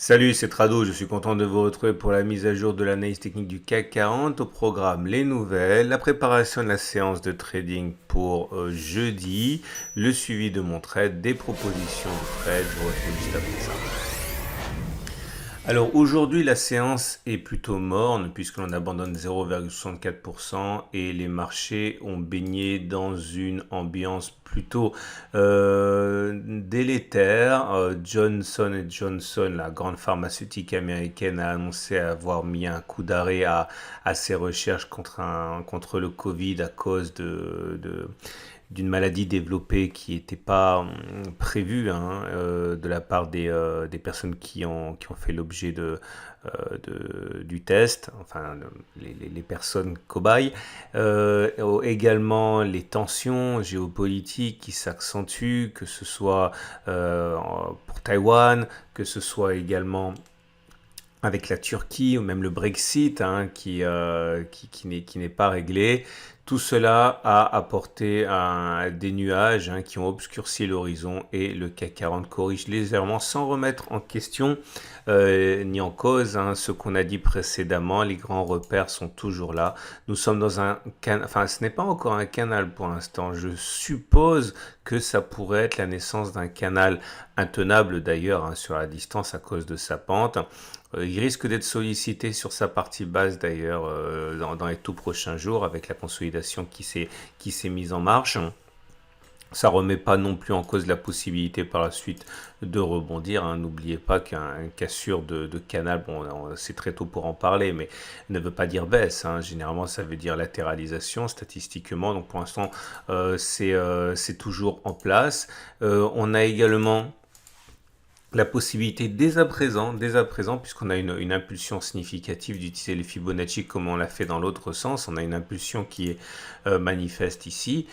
Salut, c'est Trado, je suis content de vous retrouver pour la mise à jour de l'analyse technique du CAC 40. Au programme, les nouvelles, la préparation de la séance de trading pour jeudi, le suivi de mon trade, des propositions de trade, je vous retrouve juste après ça. Alors aujourd'hui, la séance est plutôt morne puisque l'on abandonne 0,64% et les marchés ont baigné dans une ambiance plutôt délétère. Johnson Johnson, la grande pharmaceutique américaine, a annoncé avoir mis un coup d'arrêt à ses recherches contre le Covid à cause d'une maladie développée qui n'était pas prévue de la part des personnes qui ont fait l'objet du test, enfin les personnes cobayes. Également les tensions géopolitiques qui s'accentuent, que ce soit pour Taïwan, que ce soit également avec la Turquie ou même le Brexit qui n'est pas réglé. Tout cela a apporté des nuages qui ont obscurci l'horizon et le CAC 40 corrige légèrement sans remettre en question ni en cause ce qu'on a dit précédemment. Les grands repères sont toujours là. Nous sommes dans un canal, enfin ce n'est pas encore un canal pour l'instant. Je suppose que ça pourrait être la naissance d'un canal intenable d'ailleurs sur la distance à cause de sa pente. Il risque d'être sollicité sur sa partie basse d'ailleurs dans les tout prochains jours avec la consolidation qui s'est mise en marche. Ça remet pas non plus en cause la possibilité par la suite de rebondir. N'oubliez pas qu'une cassure de canal, bon, c'est très tôt pour en parler, mais ne veut pas dire baisse. Généralement, ça veut dire latéralisation statistiquement. Donc pour l'instant, c'est toujours en place. On a également la possibilité dès à présent, puisqu'on a une impulsion significative d'utiliser les Fibonacci comme on l'a fait dans l'autre sens, on a une impulsion qui est manifeste ici.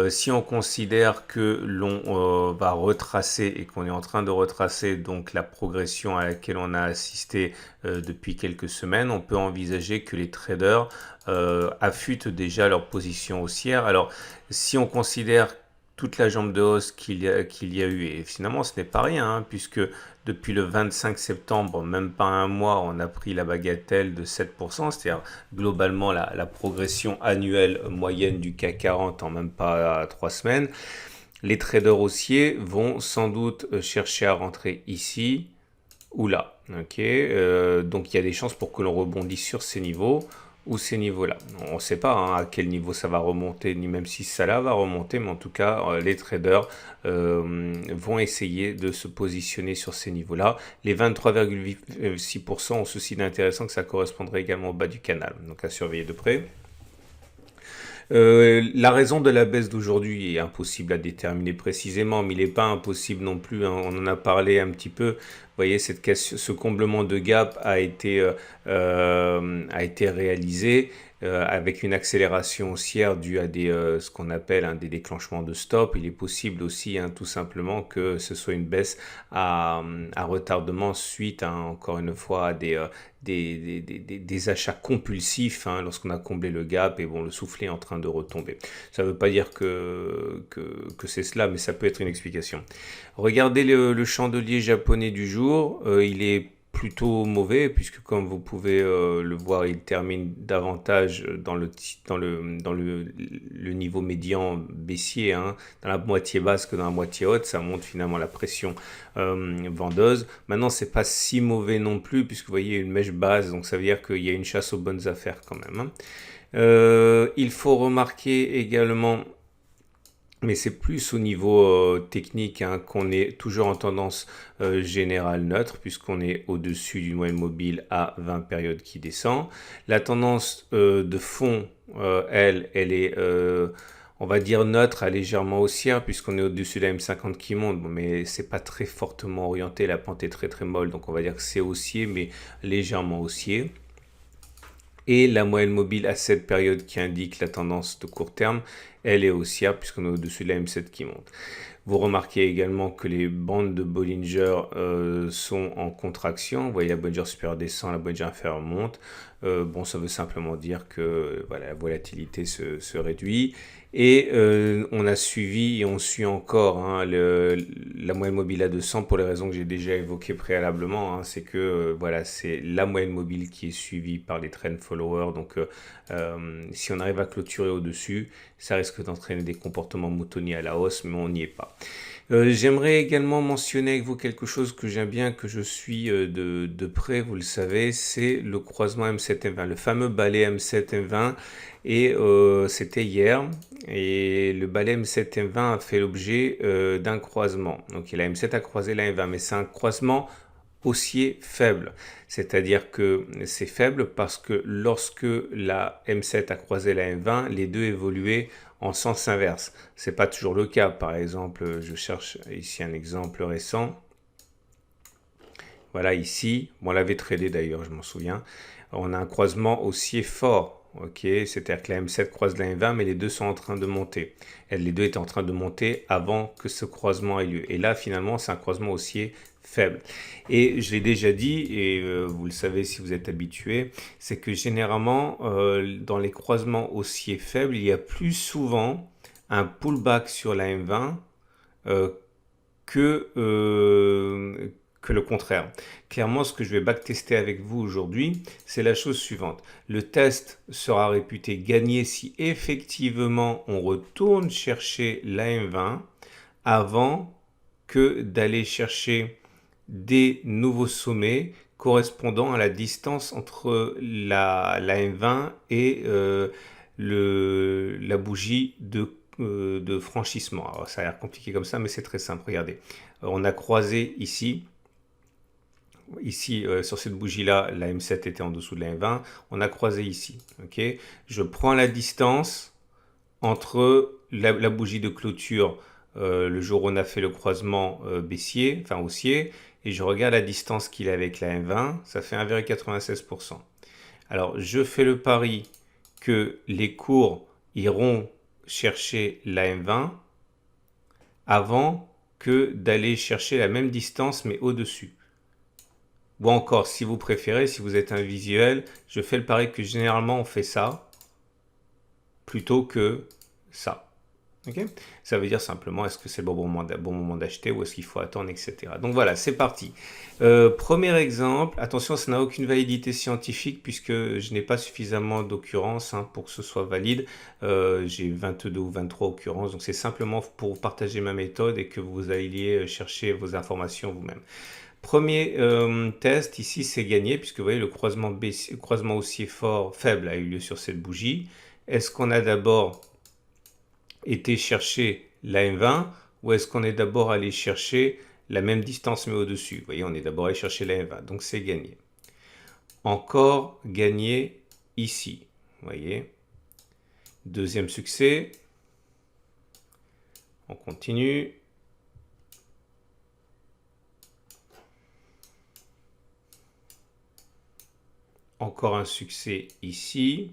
Si on considère que l'on va retracer et qu'on est en train de retracer donc la progression à laquelle on a assisté depuis quelques semaines, on peut envisager que les traders affûtent déjà leur position haussière. Alors, si on considère toute la jambe de hausse qu'il y a eu. Et finalement, ce n'est pas rien, puisque depuis le 25 septembre, même pas un mois, on a pris la bagatelle de 7%, c'est-à-dire globalement la progression annuelle moyenne du CAC 40 en même pas 3 semaines. Les traders haussiers vont sans doute chercher à rentrer ici ou là. Donc il y a des chances pour que l'on rebondisse sur ces niveaux ou ces niveaux-là. On ne sait pas à quel niveau ça va remonter, ni même si ça là va remonter, mais en tout cas, les traders vont essayer de se positionner sur ces niveaux-là. Les 23,6% ont ceci d'intéressant que ça correspondrait également au bas du canal, donc à surveiller de près. La raison de la baisse d'aujourd'hui est impossible à déterminer précisément, mais il n'est pas impossible non plus. On en a parlé un petit peu. Vous voyez, ce comblement de gap a été réalisé avec une accélération haussière due à ce qu'on appelle des déclenchements de stop. Il est possible aussi tout simplement que ce soit une baisse à retardement suite encore une fois à des achats compulsifs lorsqu'on a comblé le gap et bon, le soufflet est en train de retomber. Ça ne veut pas dire que c'est cela, mais ça peut être une explication. Regardez le chandelier japonais du jour, il est plutôt mauvais puisque comme vous pouvez le voir, il termine davantage dans le niveau médian baissier, dans la moitié basse que dans la moitié haute. Ça montre finalement la pression vendeuse. Maintenant, c'est pas si mauvais non plus puisque vous voyez une mèche basse, donc ça veut dire qu'il y a une chasse aux bonnes affaires quand même. Il faut remarquer également, mais c'est plus au niveau technique qu'on est toujours en tendance générale neutre, puisqu'on est au-dessus d'une moyenne mobile à 20 périodes qui descend. La tendance de fond, elle est, on va dire, neutre à légèrement haussière, puisqu'on est au-dessus de la M50 qui monte, bon, mais c'est pas très fortement orienté, la pente est très très molle, donc on va dire que c'est haussier, mais légèrement haussier. Et la moyenne mobile à cette période qui indique la tendance de court terme, elle est haussière puisqu'on est au-dessus de la M7 qui monte. Vous remarquez également que les bandes de Bollinger sont en contraction. Vous voyez, la Bollinger supérieure descend, la Bollinger inférieure monte. Bon, ça veut simplement dire que voilà, la volatilité se réduit. Et on a suivi et on suit encore hein, la moyenne mobile à 200 pour les raisons que j'ai déjà évoquées préalablement. Hein. C'est que voilà, c'est la moyenne mobile qui est suivie par les trend followers. Donc si on arrive à clôturer au-dessus, ça risque d'entraîner des comportements moutonniers à la hausse, mais on n'y est pas. J'aimerais également mentionner avec vous quelque chose que j'aime bien, que je suis de près, vous le savez, c'est le croisement M7-M20, le fameux balai M7-M20, et c'était hier, et le balai M7-M20 a fait l'objet d'un croisement. Donc la M7 a croisé la M20, mais c'est un croisement haussier faible, c'est-à-dire que c'est faible parce que lorsque la M7 a croisé la M20, les deux évoluaient en sens inverse. C'est pas toujours le cas. Par exemple, je cherche ici un exemple récent. Voilà ici, on l'avait tradé d'ailleurs, je m'en souviens. On a un croisement haussier fort. Ok, c'est-à-dire que la M7 croise la M20, mais les deux sont en train de monter. Et les deux étaient en train de monter avant que ce croisement ait lieu. Et là, finalement, c'est un croisement haussier faible. Et je l'ai déjà dit, et vous le savez si vous êtes habitué, c'est que généralement, dans les croisements haussiers faibles, il y a plus souvent un pullback sur la M20 euh, que, que le contraire. Clairement, ce que je vais backtester avec vous aujourd'hui, c'est la chose suivante. Le test sera réputé gagné si effectivement on retourne chercher la M20 avant que d'aller chercher des nouveaux sommets correspondant à la distance entre la M20 et la bougie de franchissement. Alors, ça a l'air compliqué comme ça, mais c'est très simple. Regardez, on a croisé ici. Ici, sur cette bougie-là, la M7 était en dessous de la M20. On a croisé ici. Okay, je prends la distance entre la bougie de clôture le jour où on a fait le croisement baissier, enfin haussier, et je regarde la distance qu'il a avec la M20, ça fait 1,96%. Alors, je fais le pari que les cours iront chercher la M20 avant que d'aller chercher la même distance, mais au-dessus. Ou encore, si vous préférez, si vous êtes un visuel, je fais le pari que généralement on fait ça plutôt que ça. Okay, ça veut dire simplement est-ce que c'est le bon moment d'acheter ou est-ce qu'il faut attendre, etc. Donc voilà, c'est parti. Premier exemple, attention, ça n'a aucune validité scientifique puisque je n'ai pas suffisamment d'occurrences hein, pour que ce soit valide. J'ai 22 ou 23 occurrences, donc c'est simplement pour partager ma méthode et que vous alliez chercher vos informations vous-même. Premier test, ici c'est gagné puisque vous voyez le croisement haussier faible a eu lieu sur cette bougie. Est-ce qu'on a d'abord été chercher la M20 ou est-ce qu'on est d'abord allé chercher la même distance mais au-dessus? Vous voyez, on est d'abord allé chercher la M20, donc c'est gagné. Encore gagné ici, vous voyez. Deuxième succès, on continue. Encore un succès ici.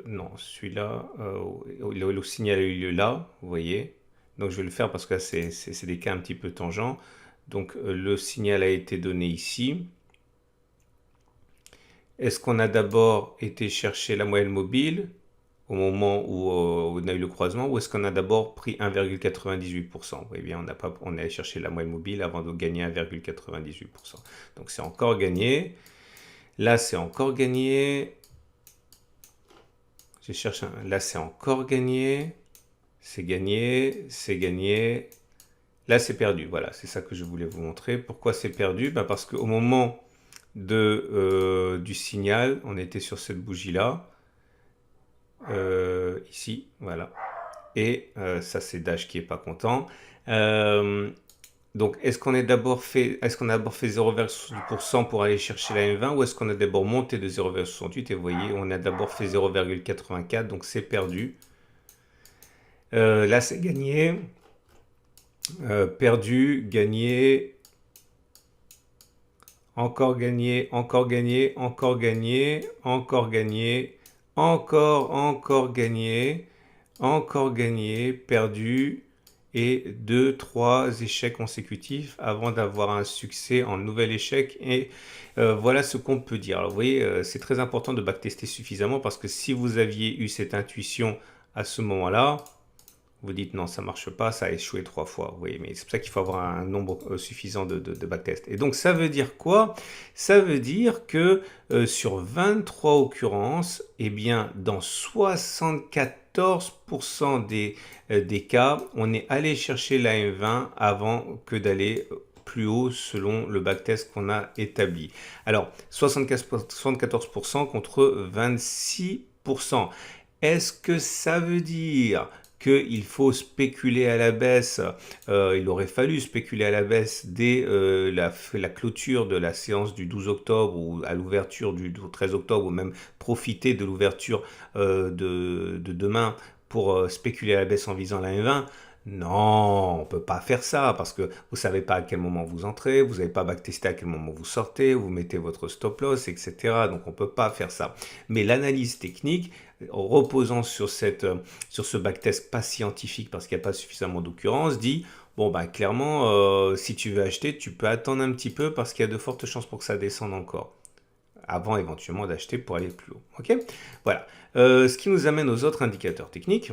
Non, celui-là, le signal a eu lieu là, vous voyez. Donc je vais le faire parce que c'est des cas un petit peu tangents. Donc le signal a été donné ici. Est-ce qu'on a d'abord été chercher la moyenne mobile au moment où on a eu le croisement ou est-ce qu'on a d'abord pris 1,98%? Vous voyez bien, on est allé chercher la moyenne mobile avant de gagner 1,98%. Donc c'est encore gagné. Là, c'est encore gagné. Je cherche un... Là, c'est encore gagné. C'est gagné. C'est gagné. Là, c'est perdu. Voilà, c'est ça que je voulais vous montrer. Pourquoi c'est perdu? Parce qu'au moment du signal, on était sur cette bougie-là. Ici, voilà. Et ça, c'est Dash qui est pas content. Donc, est-ce qu'on a d'abord fait 0,68% pour aller chercher la M20 ou est-ce qu'on a d'abord monté de 0,68 et vous voyez, on a d'abord fait 0,84, donc c'est perdu. Là, c'est gagné, perdu, gagné, encore gagné, encore gagné, encore gagné, encore gagné, encore gagné, encore gagné, perdu, et 2-3 échecs consécutifs avant d'avoir un succès en nouvel échec. Et voilà ce qu'on peut dire. Alors vous voyez, c'est très important de backtester suffisamment parce que si vous aviez eu cette intuition à ce moment-là, vous dites non, ça marche pas, ça a échoué 3 fois. Vous voyez, mais c'est pour ça qu'il faut avoir un nombre suffisant de backtests. Et donc, ça veut dire quoi? Ça veut dire que sur 23 occurrences, eh bien, dans 74% des cas, on est allé chercher la M20 avant que d'aller plus haut selon le backtest qu'on a établi. Alors, 74% contre 26%. Est-ce que ça veut dire qu'il faut spéculer à la baisse, il aurait fallu spéculer à la baisse dès la clôture de la séance du 12 octobre ou à l'ouverture du 13 octobre, ou même profiter de l'ouverture de demain pour spéculer à la baisse en visant la M20? Non, on ne peut pas faire ça parce que vous ne savez pas à quel moment vous entrez, vous n'avez pas backtesté à quel moment vous sortez, vous mettez votre stop loss, etc. Donc on ne peut pas faire ça. Mais l'analyse technique, reposant sur ce backtest pas scientifique parce qu'il n'y a pas suffisamment d'occurrences, dit bon bah clairement si tu veux acheter, tu peux attendre un petit peu parce qu'il y a de fortes chances pour que ça descende encore avant éventuellement d'acheter pour aller plus haut. Ok, voilà. Ce qui nous amène aux autres indicateurs techniques,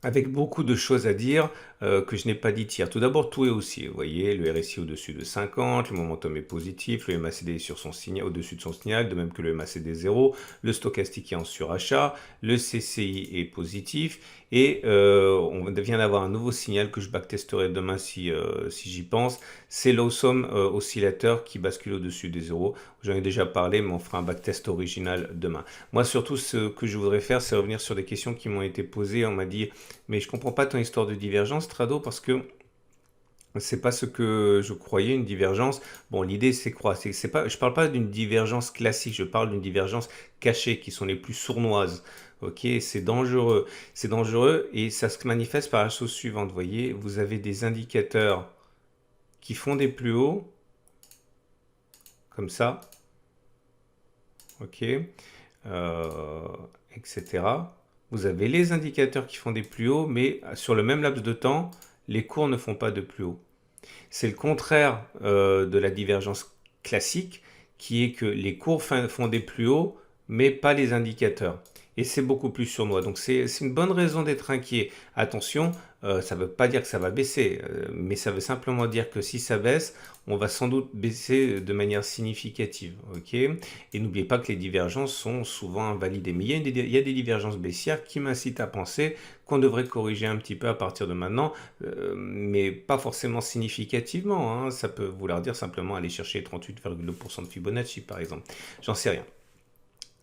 avec beaucoup de choses à dire que je n'ai pas dit hier. Tout d'abord, tout est haussier. Vous voyez, le RSI au-dessus de 50, le momentum est positif, le MACD est sur son signal, au-dessus de son signal, de même que le MACD 0, le stochastique est en surachat, le CCI est positif, et on vient d'avoir un nouveau signal que je backtesterai demain si j'y pense. C'est l'Awesome oscillateur qui bascule au-dessus des zéros. J'en ai déjà parlé, mais on fera un backtest original demain. Moi, surtout, ce que je voudrais faire, c'est revenir sur des questions qui m'ont été posées. On m'a dit, mais je comprends pas ton histoire de divergence, Trado, parce que c'est pas ce que je croyais, une divergence. Bon, l'idée, c'est quoi? C'est pas, je parle pas d'une divergence classique, je parle d'une divergence cachée, qui sont les plus sournoises. Ok, c'est dangereux. C'est dangereux et ça se manifeste par la chose suivante. Vous voyez, vous avez des indicateurs qui font des plus hauts, comme ça, ok, etc. Vous avez les indicateurs qui font des plus hauts, mais sur le même laps de temps, les cours ne font pas de plus haut. C'est le contraire de la divergence classique, qui est que les cours font des plus hauts, mais pas les indicateurs. Et c'est beaucoup plus sournois. Donc c'est une bonne raison d'être inquiet. Attention, ça ne veut pas dire que ça va baisser, mais ça veut simplement dire que si ça baisse, on va sans doute baisser de manière significative. Ok, et n'oubliez pas que les divergences sont souvent invalidées. Mais il y a des divergences baissières qui m'incitent à penser qu'on devrait corriger un petit peu à partir de maintenant, mais pas forcément significativement. Hein. Ça peut vouloir dire simplement aller chercher 38,2% de Fibonacci, par exemple. J'en sais rien.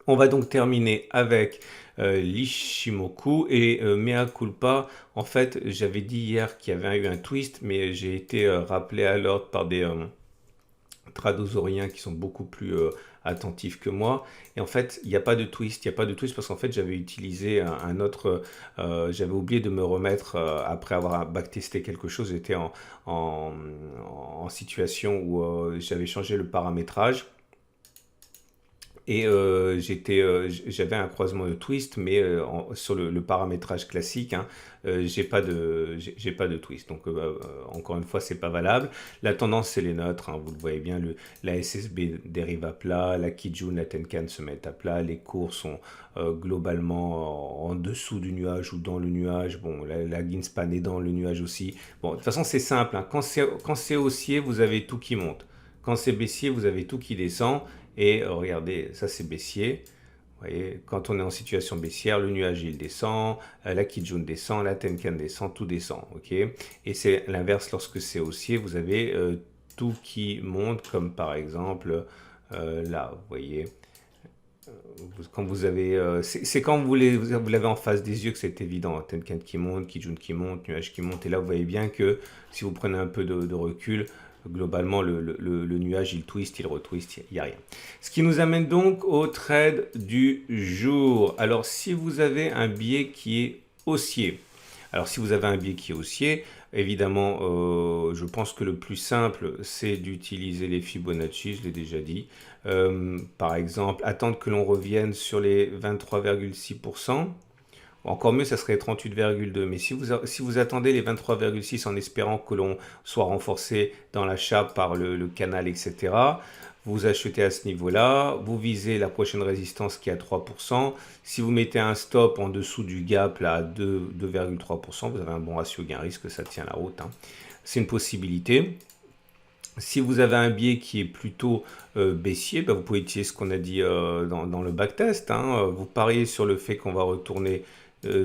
On va donc terminer avec l'Ishimoku et mea culpa. En fait, j'avais dit hier qu'il y avait eu un twist, mais j'ai été rappelé à l'ordre par des tradosoriens qui sont beaucoup plus attentifs que moi. Et en fait, il n'y a pas de twist. Il n'y a pas de twist parce qu'en fait, j'avais utilisé un autre... j'avais oublié de me remettre, après avoir backtesté quelque chose, j'étais en situation où j'avais changé le paramétrage. Et j'avais un croisement de twist, mais sur le paramétrage classique, hein, j'ai pas de twist. Donc encore une fois, c'est pas valable. La tendance, c'est les nôtres. Hein, vous le voyez bien, la SSB dérive à plat, la Kijun, la Tenkan se mettent à plat. Les cours sont globalement en dessous du nuage ou dans le nuage. Bon, la Greenspan est dans le nuage aussi. Bon, de toute façon, c'est simple. Hein. Quand c'est haussier, vous avez tout qui monte. Quand c'est baissier, vous avez tout qui descend. Et regardez, ça c'est baissier. Vous voyez, quand on est en situation baissière, le nuage il descend, la Kijun descend, la Tenkan descend, tout descend. Ok. Et c'est l'inverse lorsque c'est haussier, vous avez tout qui monte, comme par exemple là, vous voyez. Quand vous avez, c'est quand vous l'avez en face des yeux que c'est évident. Tenkan qui monte, Kijun qui monte, nuage qui monte. Et là, vous voyez bien que si vous prenez un peu de recul, globalement, le nuage, il twist, il retwist, il n'y a rien. Ce qui nous amène donc au trade du jour. Alors, si vous avez un biais qui est haussier, alors si vous avez un biais qui est haussier, évidemment, je pense que le plus simple, c'est d'utiliser les Fibonacci, je l'ai déjà dit. Par exemple, attendre que l'on revienne sur les 23,6%. Encore mieux, ça serait 38,2. Mais si vous attendez les 23,6 en espérant que l'on soit renforcé dans l'achat par le canal, etc., vous achetez à ce niveau-là, vous visez la prochaine résistance qui est à 3%. Si vous mettez un stop en dessous du gap là, à 2,3%, vous avez un bon ratio gain-risque, ça tient la route, hein. C'est une possibilité. Si vous avez un biais qui est plutôt baissier, bah, vous pouvez utiliser ce qu'on a dit dans le backtest, hein. Vous pariez sur le fait qu'on va retourner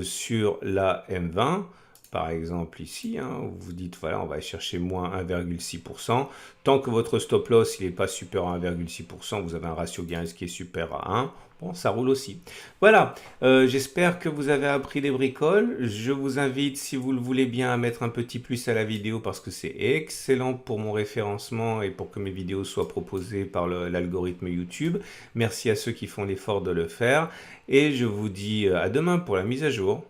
sur la M20, par exemple ici, hein. Vous dites, voilà, on va chercher moins 1,6%. Tant que votre stop loss n'est pas supérieur à 1,6%, vous avez un ratio gain risque qui est supérieur à 1. Bon, ça roule aussi. Voilà, j'espère que vous avez appris des bricoles. Je vous invite, si vous le voulez bien, à mettre un petit plus à la vidéo parce que c'est excellent pour mon référencement et pour que mes vidéos soient proposées par l'algorithme YouTube. Merci à ceux qui font l'effort de le faire et je vous dis à demain pour la mise à jour.